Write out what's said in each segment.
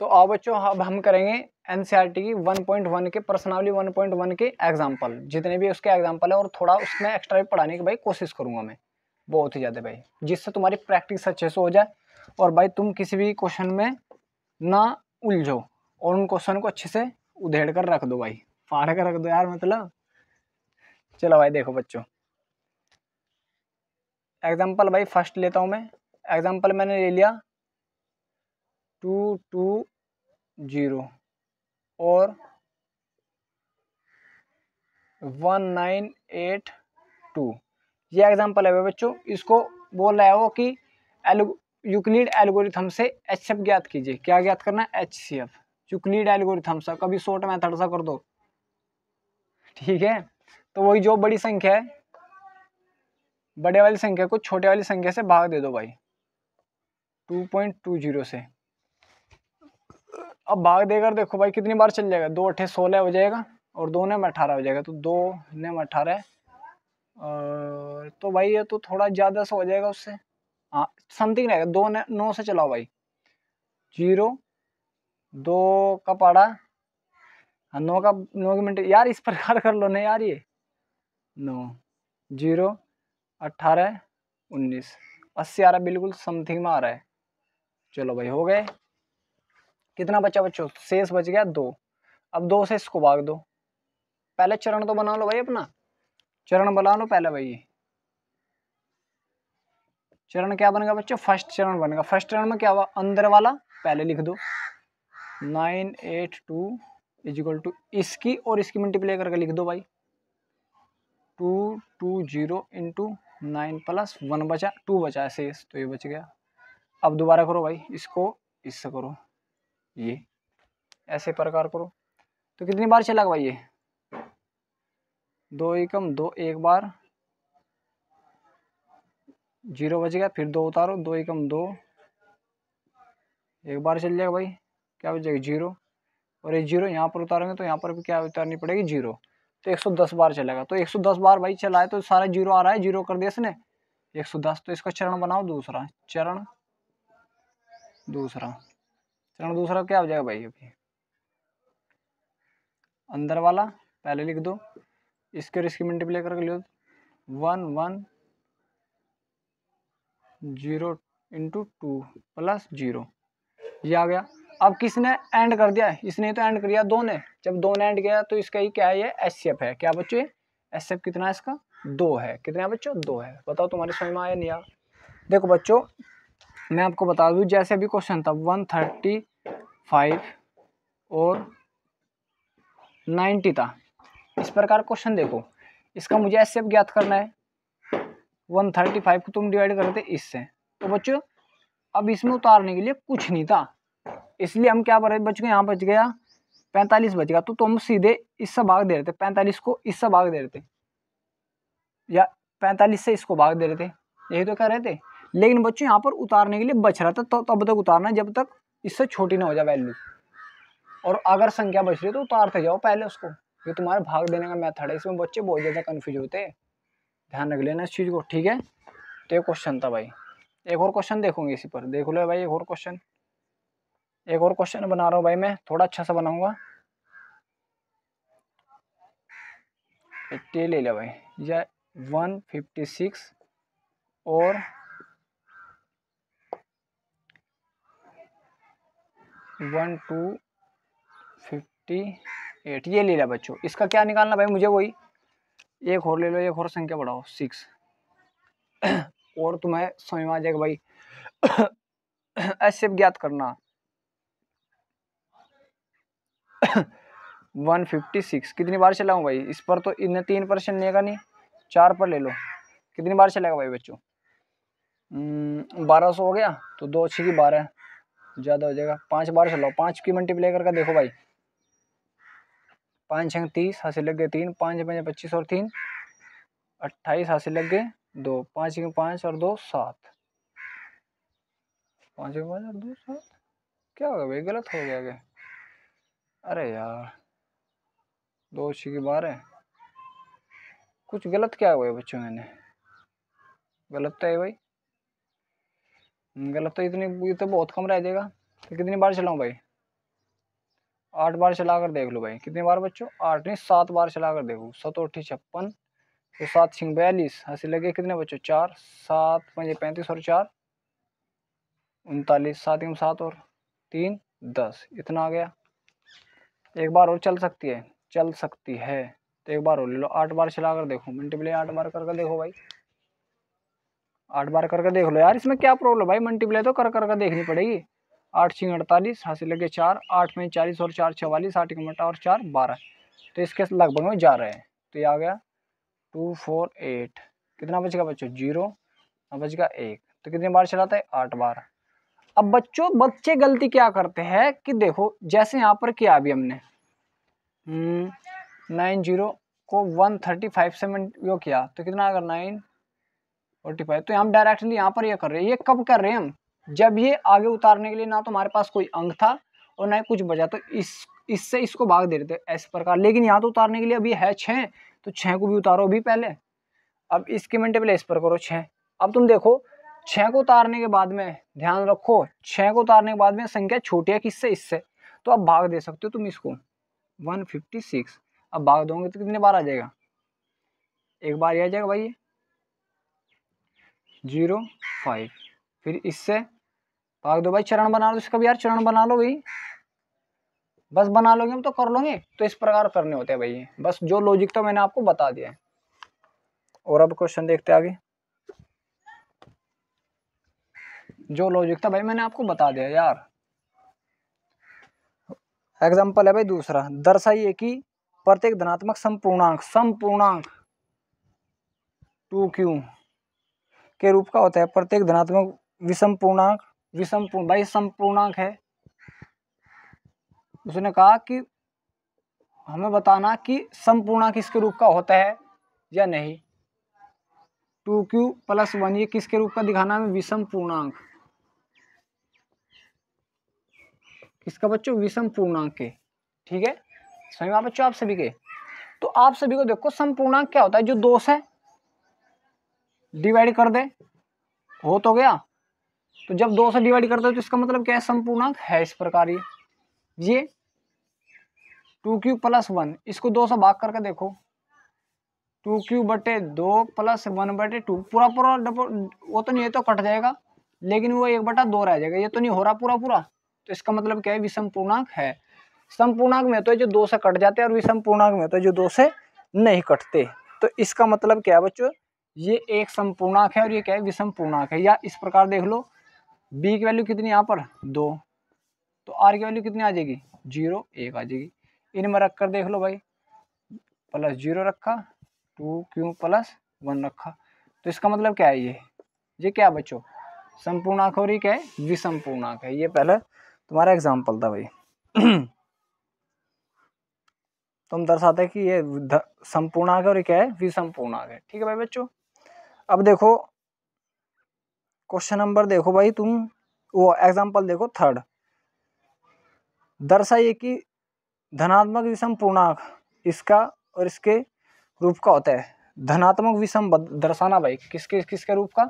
तो आओ बच्चों, अब हम करेंगे एनसीईआरटी की 1.1 के प्रश्नावली 1.1 के एग्जाम्पल, जितने भी उसके एग्जाम्पल है, और थोड़ा उसमें एक्स्ट्रा भी पढ़ाने की भाई कोशिश करूंगा मैं, बहुत ही ज़्यादा भाई, जिससे तुम्हारी प्रैक्टिस अच्छे से हो जाए और भाई तुम किसी भी क्वेश्चन में ना उलझो और उन क्वेश्चन को अच्छे से उधेड़ कर रख दो भाई, फाड़ कर रख दो यार मतलब। चलो भाई देखो बच्चों, एग्जाम्पल भाई फर्स्ट लेता हूँ मैं। एग्जाम्पल मैंने ले लिया 220 और 1982, ये एग्जाम्पल है भाई बच्चों। इसको बोल रहा है वो कि यूक्लिड एल्गोरिथम से एचसीएफ ज्ञात कीजिए। क्या ज्ञात करना है? एचसीएफ, यूक्लिड एल्गोरिथम सा, कभी शॉर्ट मेथड सा कर दो, ठीक है। तो वही जो बड़ी संख्या है, बड़े वाली संख्या को छोटे वाली संख्या से भाग दे दो भाई 2.20 से। अब भाग देकर देखो भाई कितनी बार चल जाएगा, 2 8 16 हो जाएगा और 2 ने 18 हो जाएगा, तो 2 ने 18 और तो भाई ये तो थोड़ा ज्यादा सा हो जाएगा उससे, हाँ समथिंग रहेगा। 2 ने 9 से चलाओ भाई, 0 2 का पड़ा, हाँ 9 का 9 की मिनट यार, इस प्रकार कर लो ना यार, ये 9 0 18 19 80 आ रहा है, बिल्कुल समथिंग में आ रहा है। चलो भाई हो गए। कितना बचा बच्चों? शेष बच गया 2। अब 2 से इसको भाग दो। पहले चरण तो बना लो भाई, अपना चरण बना लो पहले भाई। चरण क्या बनेगा बच्चों? फर्स्ट चरण बनेगा। फर्स्ट चरण में क्या हुआ? अंदर वाला पहले लिख दो, 982 इजिकल टू इसकी और इसकी मल्टीप्लाई करके लिख दो भाई 220 इंटू 9 प्लस 1 बचा, 2 बचा है शेष, तो ये बच गया। अब दोबारा करो भाई, इसको इससे करो, ये ऐसे प्रकार करो। तो कितनी बार चलेगा भाई ये? 2 एकम 2 एक बार, 0 बच गया, फिर 2 उतारो, 2 एकम 2 एक बार चल जाएगा भाई, क्या बचेगा? 0, और ये 0 यहाँ पर उतारेंगे तो यहाँ पर भी क्या उतारनी पड़ेगी? 0, तो 110 बार चलेगा। तो 110 बार भाई चला है, तो सारा 0 आ रहा है, 0 कर दिया इसने 110। तो इसका चरण बनाओ दूसरा, चरण दूसरा, चरण दूसरा क्या हो जाएगा भाई? अभी अंदर वाला पहले लिख दो, इसके और इसकी मल्टीप्लाई करके लिख दो 110 इंटू 2 प्लस 0, ये आ गया। अब किसने एंड कर दिया? इसने तो एंड कर दिया, 2 ने। जब 2 ने एंड किया तो इसका ही क्या है? ये एचसीएफ है। क्या बच्चों? एचसीएफ कितना है इसका? 2 है। कितना है बच्चों? 2 है। बताओ तुम्हारे समझ में आया नहीं यार? देखो बच्चों, मैं आपको बता दूं, जैसे अभी क्वेश्चन था 135 और 90 था, इस प्रकार क्वेश्चन देखो, इसका मुझे एचसीएफ ज्ञात करना है। 135 को तुम डिवाइड करते इससे, तो बच्चों अब इसमें उतारने के लिए कुछ नहीं था, इसलिए हम क्या बच गए? यहाँ बच गया 45 बच गया, तो तुम सीधे इससे भाग दे रहे थे, 45 को इससे भाग दे रहे थे, या 45 से इसको भाग दे रहे थे, यही तो कह रहे थे। लेकिन बच्चों यहाँ पर उतारने के लिए बच रहा था, तो तब तक उतारना जब तक इससे छोटी ना हो जाए वैल्यू, और अगर संख्या बच रही है तो उतारते जाओ पहले उसको। ये तुम्हारे भाग देने का मेथड है, इसमें बच्चे बहुत ज्यादा कंफ्यूज होते हैं, ध्यान रख लेना इस चीज को, ठीक है। तो ये क्वेश्चन था भाई। एक और क्वेश्चन देखोगे इसी पर, देख लो भाई, एक और क्वेश्चन, एक और क्वेश्चन बना रहा हूँ भाई मैं, थोड़ा अच्छा सा बनाऊंगा। ये ले लिया भाई, यह 156 और 1258, ये ले लिया बच्चों। इसका क्या निकालना भाई मुझे? वही एक और ले लो, एक और संख्या बढ़ाओ 6 और तुम्हें समझ में आ जाएगा भाई ऐसे ज्ञात करना 156 कितनी बार चलाऊं भाई? इस पर तो इन्हें 3% लेगा नहीं, 4 पर ले लो, कितनी बार चलेगा भाई बच्चों? 1200 हो गया, तो 2 6 की 12 ज्यादा हो जाएगा, 5 बार चलाओ, 5 की मल्टीप्लाई करके देखो भाई, 5 6 30 हासिल लग गए 3, 5 5 25 और 3 28 हासिल लग गए 2, 5 के 5 और 2 7, 5 के 5 और 2 7, क्या हो गया भाई? गलत हो गया क्या? अरे यार 2 6 की 12, कुछ गलत क्या हुआ है बच्चों? मैंने गलत तो है भाई, गलत। तो इतनी, ये तो बहुत कम रह जाएगा। तो कितनी बार चलाऊं भाई? 8 बार चला कर देख लो भाई। कितनी बार बच्चों? 8 नहीं 7 बार चला कर देखो। 7 8 56, तो 7 छिंग 42, हंसी लगे कितने बच्चों? 4, 7 5 35 और 4 39, 7 7 और 3 10, इतना आ गया। एक बार और चल सकती है, चल सकती है। तो एक बार और ले लो, 8 बार चला कर देखो, मल्टीप्लाई 8 बार करके देखो भाई। 8 बार करके देख लो यार, इसमें क्या प्रॉब्लम भाई? मल्टीप्लाई तो कर देखनी पड़ेगी। 8 छिंग 48, हासिल लगे 4, 8 में 40 और 4 44, 8 का मटा और 4 12, तो इसके लगभग में जा रहे हैं। तो ये आ गया 2 4 8। कितना बचेगा बच्चों? 0, अब बचेगा 1। तो कितनी बार चलाता है? 8 बार। अब बच्चों, बच्चे गलती क्या करते हैं कि देखो, जैसे यहाँ पर किया अभी हमने 90 को 135 से वो किया, तो कितना आएगा? 945। तो हम डायरेक्टली यहाँ पर ये कर रहे हैं। ये कब कर रहे हैं हम? जब ये आगे उतारने के लिए ना तो हमारे पास कोई अंक था और ना ही कुछ बचा, तो इससे इसको भाग दे रहे थे इस प्रकार। लेकिन यहाँ तो उतारने के लिए अभी है 6, तो 6 को भी उतारो अभी पहले। अब इसकी मल्टीप्लाई इस पर करो 6। अब तुम देखो 6 को उतारने के बाद में, ध्यान रखो 6 को उतारने के बाद में संख्या छोटी है किससे? इससे। तो अब भाग दे सकते हो तुम इसको 156। अब भाग दोगे तो कितने बार आ जाएगा? एक बार आ जाएगा भाई, 0 5। फिर इससे भाग दो भाई, चरण बना लो इसका भी यार, चरण बना लो भाई। बस बना लोगे हम तो कर लोगे। तो इस प्रकार करने होते हैं भाई, बस जो लॉजिक तो मैंने आपको बता दिया है। और अब क्वेश्चन देखते हैं आगे। जो लॉजिक था भाई मैंने आपको बता दिया यार। एग्जाम्पल है भाई दूसरा, दर्शाइए कि प्रत्येक धनात्मक समपूर्णांक 2q के रूप का होता है। प्रत्येक धनात्मक विषम पूर्णांक, भाई समपूर्णांक है। उसने कहा कि हमें बताना कि समपूर्णांक किसके रूप का होता है या नहीं। 2q + 1 ये किसके रूप का दिखाना है? विषम पूर्णांक। किसका बच्चों? विषम पूर्णांक के। ठीक है, समझ में बच्चों आप सभी के? तो आप सभी को देखो, समपूर्णांक क्या होता है? जो 2 से डिवाइड कर दे, हो तो गया। तो जब 2 से डिवाइड करते हो तो इसका मतलब क्या है? समपूर्णांक है। इस प्रकार ये 2q + 1, इसको 2 से भाग करके देखो, 2q/2 + 1/2, पूरा पूरा डबल वो तो नहीं है, तो कट जाएगा, लेकिन वो 1/2 रह जाएगा। ये तो नहीं हो रहा पूरा पूरा, तो इसका मतलब क्या है? विषम पूर्णांक है। समपूर्णांक में तो जो 2 से कट जाते हैं, और विषम पूर्णांक में तो जो 2 से नहीं कटते। तो इसका मतलब क्या है बच्चों? ये एक समपूर्णांक है और ये क्या है? विषम पूर्णांक है। या इस प्रकार देख लो, b की वैल्यू कितनी यहाँ पर? 2, तो r की वैल्यू कितनी आ जाएगी? 0 1 आ जाएगी। इनमें रख कर देख लो भाई, +0 रखा, 2q + 1 रखा, तो इसका मतलब क्या है? ये क्या बच्चों? समपूर्णांक और ये क्या है? विषम पूर्णांक है। ये पहले तुम्हारा एग्जाम्पल था भाई। तुम दर्शाते हैं कि ये समपूर्णांक है और ये क्या है? विषम पूर्णांक है। ठीक है भाई बच्चों। अब देखो क्वेश्चन नंबर देखो भाई, तुम वो एग्जाम्पल देखो थर्ड, दर्शाइए कि धनात्मक विषम पूर्णांक इसका और इसके रूप का होता है। धनात्मक विषम दर्शाना भाई, किसके किसके रूप का?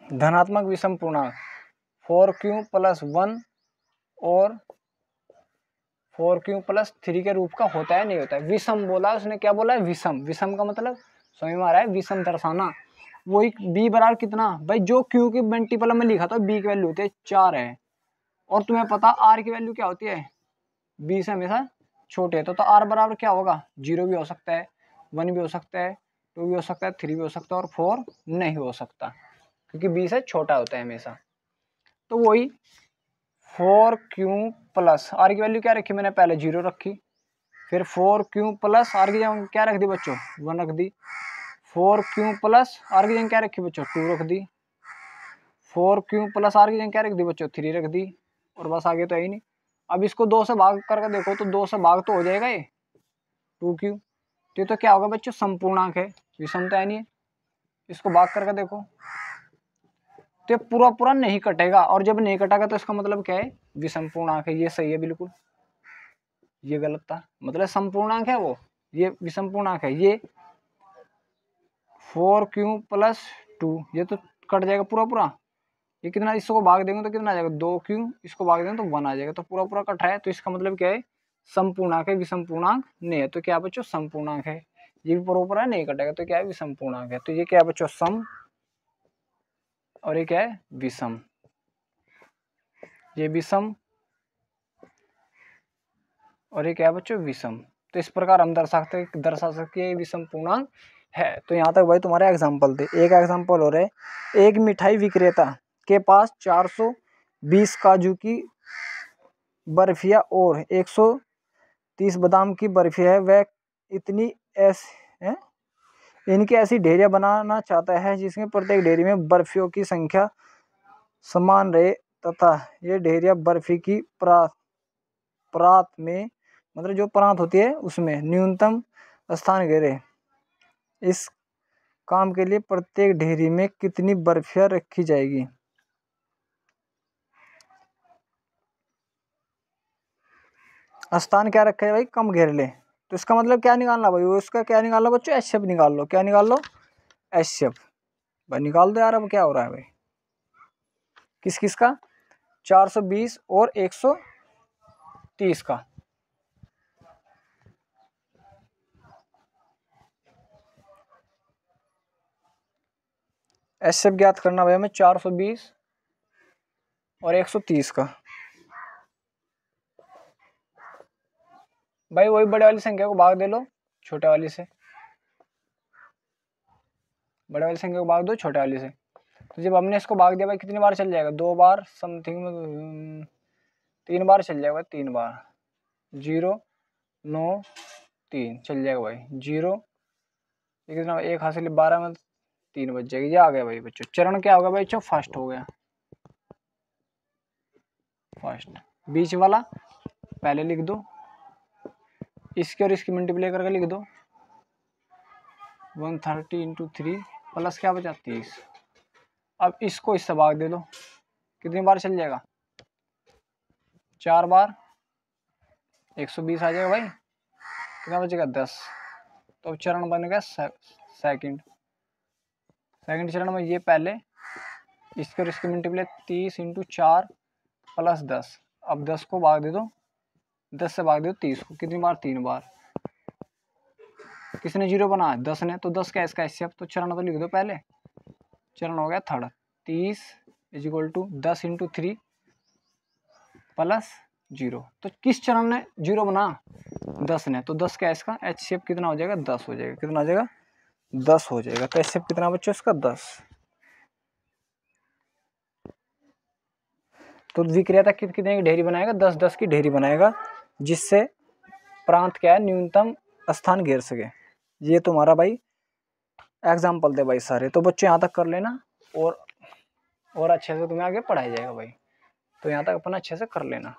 धनात्मक विषम पूर्णांक 4q + 1 और 4q + 3 के रूप का होता है नहीं होता है? विषम बोला उसने, क्या बोला है? विषम। विषम का मतलब समझ में आ रहा है? विषम दर्शाना। वही b बराबर कितना भाई? जो q की मल्टीपल में लिखा था, b की वैल्यू होती है 4 है, और तुम्हें पता r की वैल्यू क्या होती है? b से हमेशा छोटे है। तो r बराबर क्या होगा? 0 भी हो सकता है, 1 भी हो सकता है, 2 भी हो सकता है, 3 भी हो सकता है, और 4 नहीं हो सकता, क्योंकि b से छोटा होता है हमेशा। तो वही 4q + r की वैल्यू क्या रखी मैंने? पहले 0 रखी, फिर 4q + r की जगह क्या रख दी बच्चों? 1 रख दी। 4q + r की जगह क्या रखी बच्चों? 2 रख दी। 4q + r की जगह क्या रख दी बच्चों? 3 रख दी। और बस आगे तो है ही नहीं। अब इसको 2 से भाग करके देखो, तो 2 से भाग तो हो जाएगा ये 2q। तो क्या होगा बच्चों? समपूर्णांक है, विषम तो है नहीं है। इसको भाग करके देखो, तो पूरा पूरा नहीं कटेगा, और जब नहीं कटेगा तो इसका मतलब क्या है? विषम पूर्णांक है। ये सही है बिल्कुल, ये गलत था। मतलब समपूर्णांक है वो, ये विषम पूर्णांक है। ये 4q + 2, ये तो कट जाएगा पूरा पूरा। ये कितना, इसको भाग देंगे तो कितना आ जाएगा 2 क्यों, इसको भाग देंगे तो 1 आ जाएगा, तो पूरा पूरा कट रहा है। तो इसका मतलब क्या है, समपूर्णांक है, विषम पूर्णांक नहीं है। तो क्या बच्चों, समपूर्णांक है। ये भी पूरा पूरा नहीं कटेगा, तो क्या है, विषम पूर्णांक है। तो ये क्या है बच्चों, सम, और ये क्या है, विषम। ये विषम और ये क्या है बच्चों, विषम। तो इस प्रकार हम दर्शा सकते हैं विषम पूर्णांक है। तो यहाँ तक भाई तुम्हारे एग्जाम्पल थे। एक एग्जाम्पल हो रहे, एक मिठाई विक्रेता के पास 420 काजू की बर्फियां और 130 बादाम की बर्फी है। वह इनकी ऐसी ढेरियां बनाना चाहता है जिसमें प्रत्येक ढेरी में बर्फियों की संख्या समान रहे तथा ये ढेरियां बर्फी की प्रात में, मतलब जो प्रांत होती है उसमें न्यूनतम स्थान घेरे। इस काम के लिए प्रत्येक ढेरी में कितनी बर्फियां रखी जाएगी। स्थान क्या रखा है भाई, कम घेर ले। तो इसका मतलब क्या निकालना भाई, वो इसका क्या निकालना बच्चों, एचसीएफ निकाल लो। क्या निकाल लो, एचसीएफ भाई निकाल दो यार। अब क्या हो रहा है भाई, किस किस का, 420 और 130 का। एचसीएफ ज्ञात करना भाई हमें 420 और 130 का। भाई वही बड़े वाली संख्या को भाग दे लो छोटे वाली से, बड़े वाली संख्या को भाग दो छोटे वाली से। तो जब हमने इसको भाग दिया भाई, कितनी बार चल जाएगा, 2 बार समथिंग में, 3 बार चल जाएगा, 3 बार, 0 9 3 चल जाएगा भाई, 0 ये कितना, 1 हासिल 12 में 3 बच जाएगी। ये आ गया भाई बच्चों। चरण क्या होगा भाई बच्चों, फर्स्ट हो गया, फर्स्ट। बीच वाला पहले लिख दो, इसके और इसकी मल्टीप्लाई करके लिख दो, 130 × 3 प्लस क्या बचा 30। अब इसको इससे भाग दे दो, कितनी बार चल जाएगा, 4 बार, 120 आ जाएगा भाई, कितना बचेगा 10। तो अब चरण बन गया सेकंड चरण में ये पहले, इसके और इसकी मल्टीप्लाई 30 × 4 प्लस 10। अब 10 को भाग दे दो, 10 से भाग दे दो 30 को, कितनी बार, 3 बार। किसने 0 बनाया, 10 ने, तो 10 का इसका एचसीएफ। तो चरण तो लिख दो पहले, चरण हो गया थर्ड, 30 = 10 × 3 प्लस 0। तो किस चरण ने 0 बना, 10 ने, तो 10 का इसका एचसीएफ कितना हो जाएगा, 10 हो जाएगा। कितना हो जाएगा, 10 हो जाएगा। तो एचसीएफ कितना बच्चों इसका, 10। तो विक्रेता कितने की ढेरी बनाएगा, 10 की ढेरी बनाएगा, जिससे प्रांत क्या है, न्यूनतम स्थान घेर सके। ये तुम्हारा भाई एग्जाम्पल थे भाई सारे। तो बच्चे यहाँ तक कर लेना, और अच्छे से तुम्हें आगे पढ़ाया जाएगा भाई। तो यहाँ तक अपना अच्छे से कर लेना।